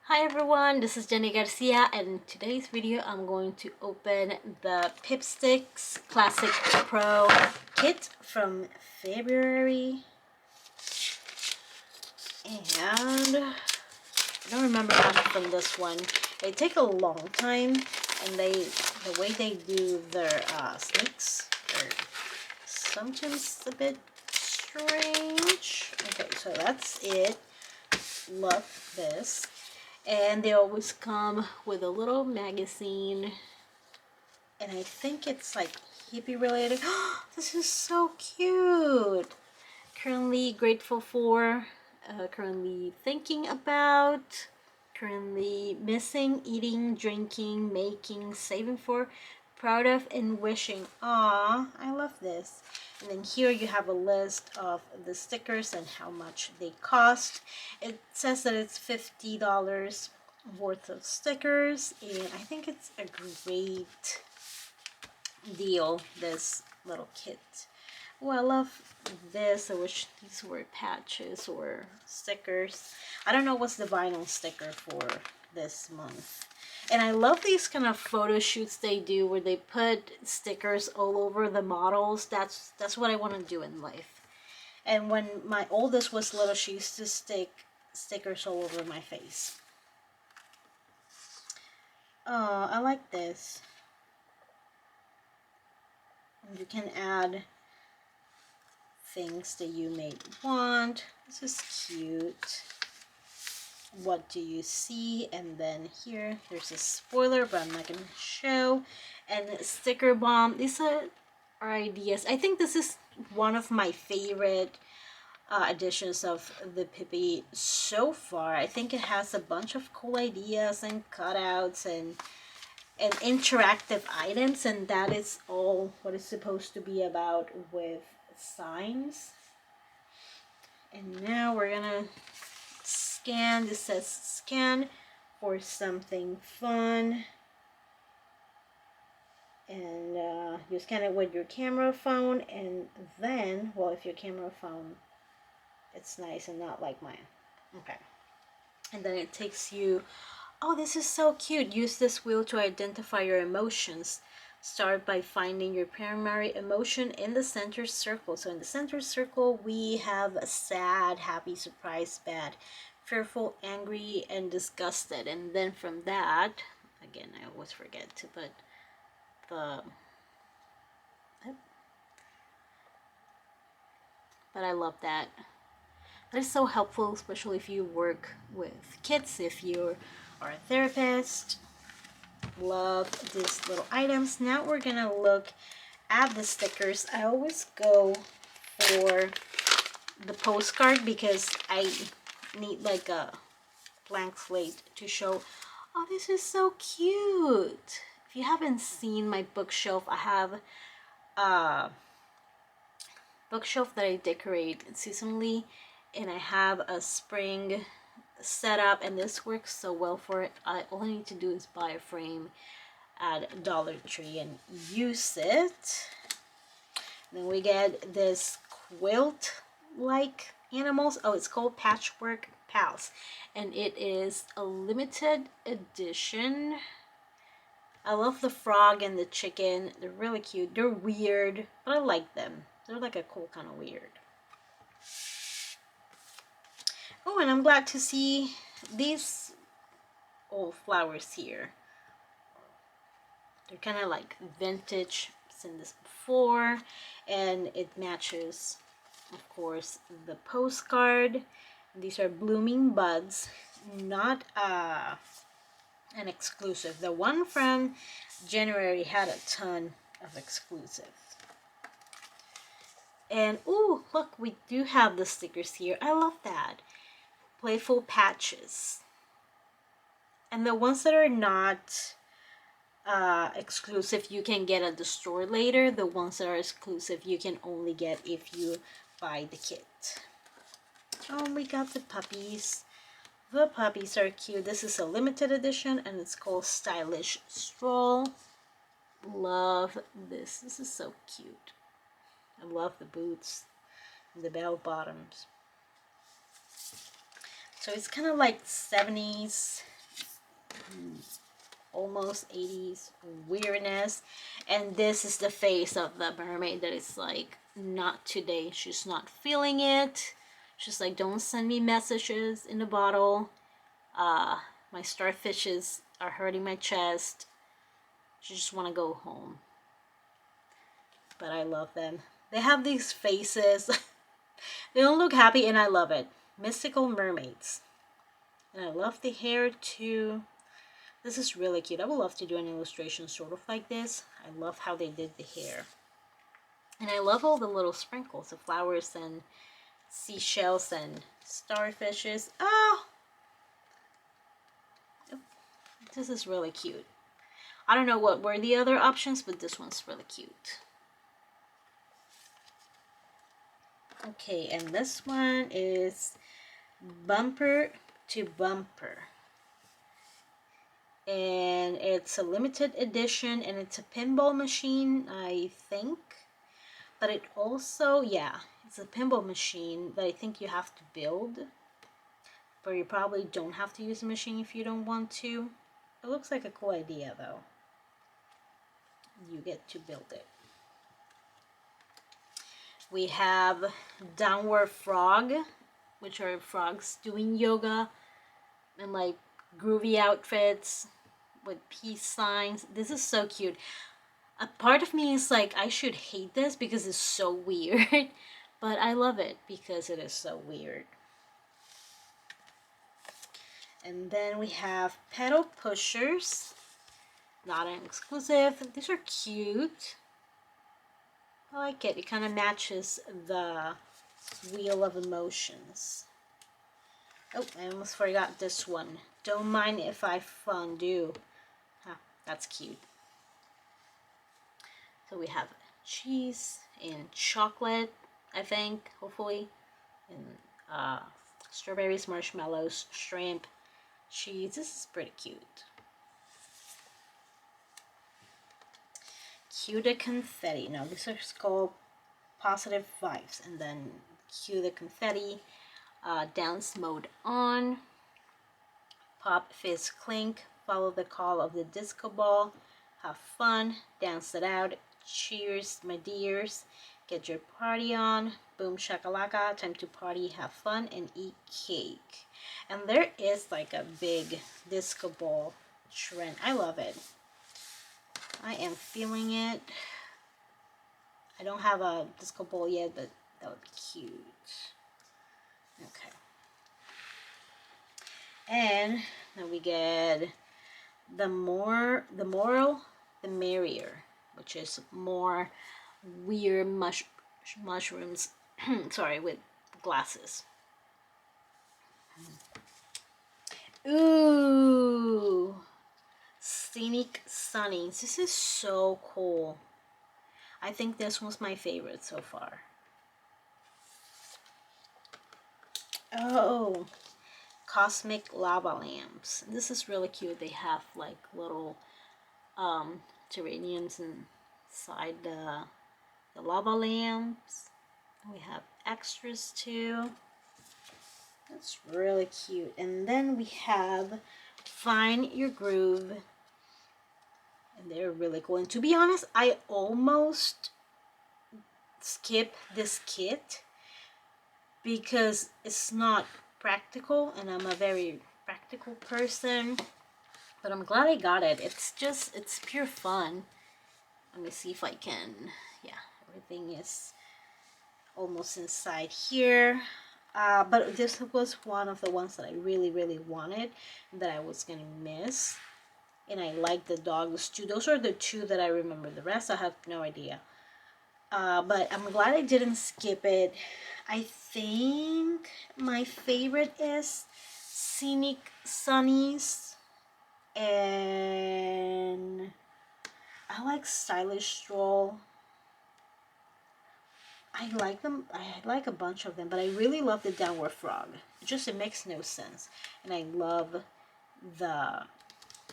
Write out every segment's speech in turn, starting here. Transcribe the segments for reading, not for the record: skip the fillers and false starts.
Hi everyone, this is Jenny Garcia, and in today's video I'm going to open the Pipsticks Classic Pro kit from February. And I don't remember much from this one. They take a long time, and the way they do their sneaks are sometimes a bit strange. Okay, so that's it. Love this. And they always come with a little magazine, and I think it's like hippie related. This is so cute. Currently grateful for, currently thinking about, currently missing, eating, drinking, making, saving for, proud of, and wishing. Aw, I love this. And then here you have a list of the stickers and how much they cost. It says that it's $50 worth of stickers, and I think it's a great deal, this little kit. Oh, I love this. I wish these were patches or stickers. I don't know what's the vinyl sticker for this month. And I love these kind of photo shoots they do where they put stickers all over the models. That's what I want to do in life. And when my oldest was little, she used to stick stickers all over my face. Oh, I like this. And you can add things that you may want. This is cute. What do you see? And then here's a spoiler, but I'm not gonna show. And sticker bomb. These are ideas. I think this is one of my favorite editions of the Pippi so far. I think it has a bunch of cool ideas and cutouts and interactive items, and that is all what it's supposed to be about with signs. And now we're gonna scan. This says scan for something fun, and you scan it with your camera phone, and then, well, if your camera phone, it's nice and not like mine. Okay. And then it takes you, oh, this is so cute. Use this wheel to identify your emotions. Start by finding your primary emotion in the center circle. So in the center circle, we have sad, happy, surprised, bad, fearful, angry, and disgusted. And then from that, again, I always forget to put the, but I love that. That is so helpful, especially if you work with kids, if you are a therapist. Love these little items. Now we're gonna look at the stickers. I always go for the postcard because I need like a blank slate to show. Oh, this is so cute. If you haven't seen my bookshelf, I have a bookshelf that I decorate seasonally, and I have a spring setup, and this works so well for it. All I need to do is buy a frame at Dollar Tree and use it. Then we get this quilt like animals. Oh, it's called Patchwork Pals, and it is a limited edition. I love the frog and the chicken. They're really cute. They're weird, but I like them. They're like a cool kind of weird. Oh, and I'm glad to see these old flowers here. They're kind of like vintage. I've seen this before, and it matches, of course, the postcard. These are blooming buds, not an exclusive. The one from January had a ton of exclusive. And oh, look, we do have the stickers here. I love that. Playful patches. And the ones that are not exclusive you can get at the store later. The ones that are exclusive you can only get if you buy the kit. Oh, we got the puppies. The puppies are cute. This is a limited edition and it's called Stylish Stroll. Love this. This is so cute. I love the boots and the bell bottoms. So it's kind of like 70s almost 80s weirdness. And this is the face of the mermaid that is like, not today. She's not feeling it. She's like, don't send me messages in the bottle. My starfishes are hurting my chest. She just want to go home. But I love them. They have these faces. They don't look happy, and I love it. Mystical mermaids. And I love the hair too. This is really cute. I would love to do an illustration sort of like this. I love how they did the hair. And I love all the little sprinkles of flowers and seashells and starfishes. Oh! This is really cute. I don't know what were the other options, but this one's really cute. Okay, and this one is Bumper to Bumper. And it's a limited edition, and it's a pinball machine, I think. But it also, yeah, it's a pinball machine that I think you have to build. But you probably don't have to use a machine if you don't want to. It looks like a cool idea though. You get to build it. We have Downward Frog, which are frogs doing yoga and like groovy outfits with peace signs. This is so cute. A part of me is like, I should hate this because it's so weird. But I love it because it is so weird. And then we have Pedal Pushers. Not an exclusive. These are cute. I like it. It kind of matches the Wheel of Emotions. Oh, I almost forgot this one. Don't mind if I fondue. Huh, that's cute. So we have cheese and chocolate, I think, hopefully. And strawberries, marshmallows, shrimp, cheese. This is pretty cute. Cue the confetti. Now this is called Positive Vibes. And then cue the confetti. Dance mode on. Pop, fizz, clink. Follow the call of the disco ball. Have fun. Dance it out. Cheers, my dears. Get your party on. Boom shakalaka. Time to party, have fun, and eat cake. And there is like a big disco ball trend. I love it. I am feeling it. I don't have a disco ball yet, but that would be cute. Okay. And then we get the moral, the merrier, which is more weird mushrooms. Sorry, with glasses. Ooh, Scenic Sunnies. This is so cool. I think this was my favorite so far. Oh, Cosmic Lava Lamps. This is really cute. They have like little terrariums inside the lava lamps. We have extras too. That's really cute. And then we have Find Your Groove. And they're really cool. And to be honest, I almost skip this kit because it's not practical, and I'm a very practical person. But I'm glad I got it. It's pure fun. Let me see if I can. Yeah, everything is almost inside here. But this was one of the ones that I really, really wanted that I was gonna miss. And I like the dogs too. Those are the two that I remember. The rest I have no idea. But I'm glad I didn't skip it. I think my favorite is Scenic Sunnies. And I like Stylish Stroll. I like them. I like a bunch of them, but I really love the Downward Frog. It makes no sense. And I love the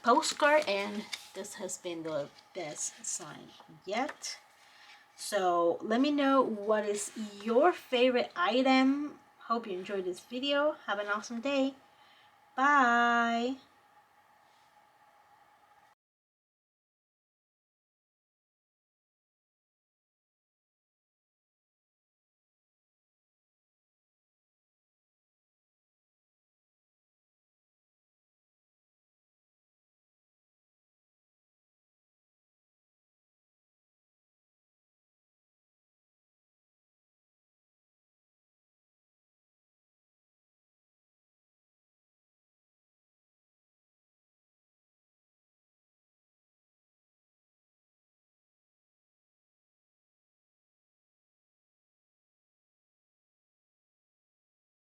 postcard, and this has been the best sign yet. So let me know what is your favorite item. Hope you enjoyed this video. Have an awesome day. Bye.